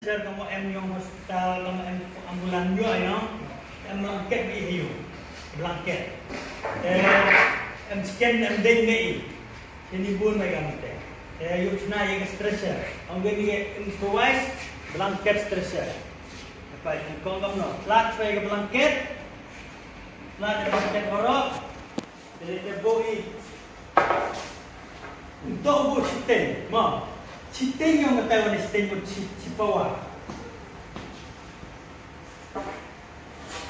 Kamu yang hospital, kamu ambulan juga ya, blanket hiu, blanket. Scan deng ini pun mereka minta. Yuk cina yang stresser, angin ini improvise blanket stresser. Apa ini kau kamu? Flat sebagai blanket, flat blanket korok, jadi terboi. Untuk buat sistem, mah. Sistem yang kita tahu sistem cipawa.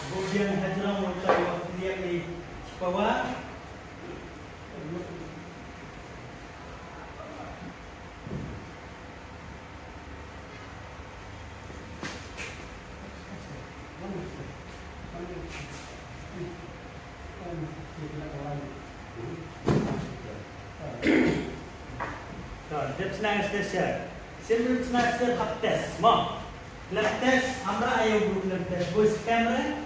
Kemudian hadirlah mulai waktu dia di cipawa. That's nice to share. Sendiri nice to have test. Ma, lab test. Amra ayo group lab test. Voice camera.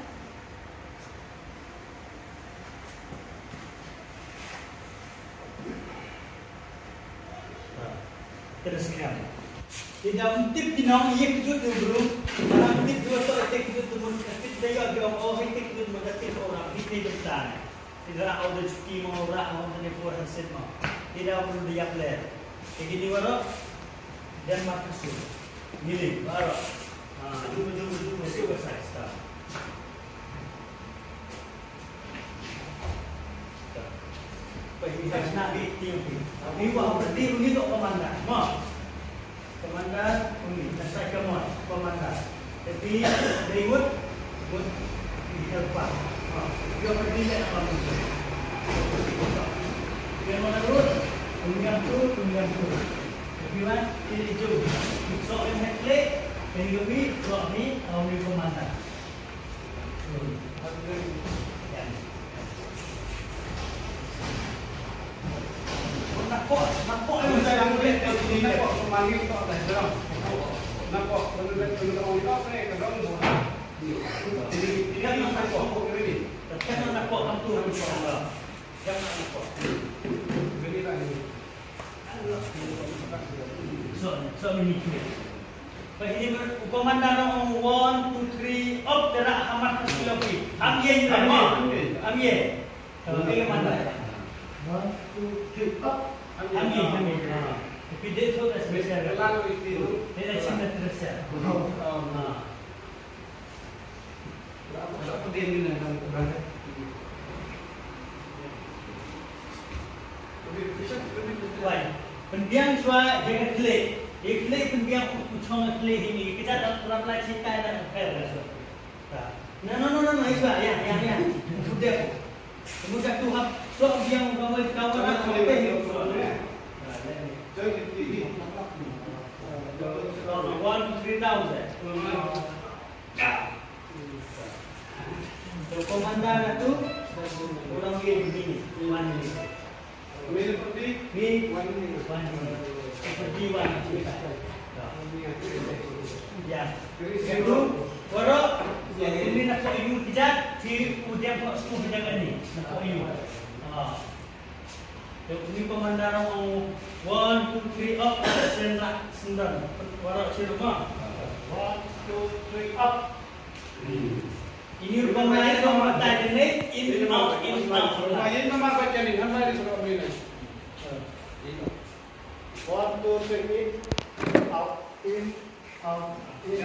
Teruskan. Tidak tip dinam ia kejut dulu. Dalam tip dua tu tip kejut dulu. Tip dia agak orang tip kejut macam tip orang. Tip ni besar. Tidak ada cuci mau orang mau telefon hasil mau. Tidak perlu dia play. Begini baru dan makasih. Gini baru. Itu mesti besar start. Pergi nak bikin. Ini berarti begitu komandan. Mak. Komandan ini saya kemana komandan. Tapi David buat di depan. Dia pergi ke apa itu? Dia mana dulu? Tunggang tu. Kemudian ini jauh. So in headlight, then you be drop me, ni komandan. Nampak yang saya ambil ini nampak pemanggil tu ada dalam. Nampak benar-benar orang itu saya kadang bola. Jadi tidak nampak ini. Tapi nampak kamu tu. Jangan nampak. Beginilah ini. So ini clear. Begini komandan orang 1, 2, 3 up terak amat kesilapan. Amye juga. Amye. Kalau komandan. 1, 2, 3 up. Amye. Tapi dia tu dah spesial. Lalu itu. Dia cina terasa. Berapa dia ni nak berada? Why? Pendiam suara jangan klik. Dia klik pendiam ucapkan klik ini. Kita tak pernah pelajari cerita dan fair. No. Iswa, ya. Sudah. Kemudian tu hab so yang bawa kawan aku apa ni? 1-3,000. So komandan itu orang begini. Ini seperti ini seperti warna cerita. Ya. Itu baru ini nak ibu pijat si ujian kok semua pijakan ni. Nak ibu. Ini komandan orang 1, 2, 3 up sendak. Baru rumah. 1, 2, 3 up. Ini rumahnya nomor tadi ni in out. Rumahnya nomor baca ni, nama di sekolah ini. 1, 2, 3 out, in, out, in.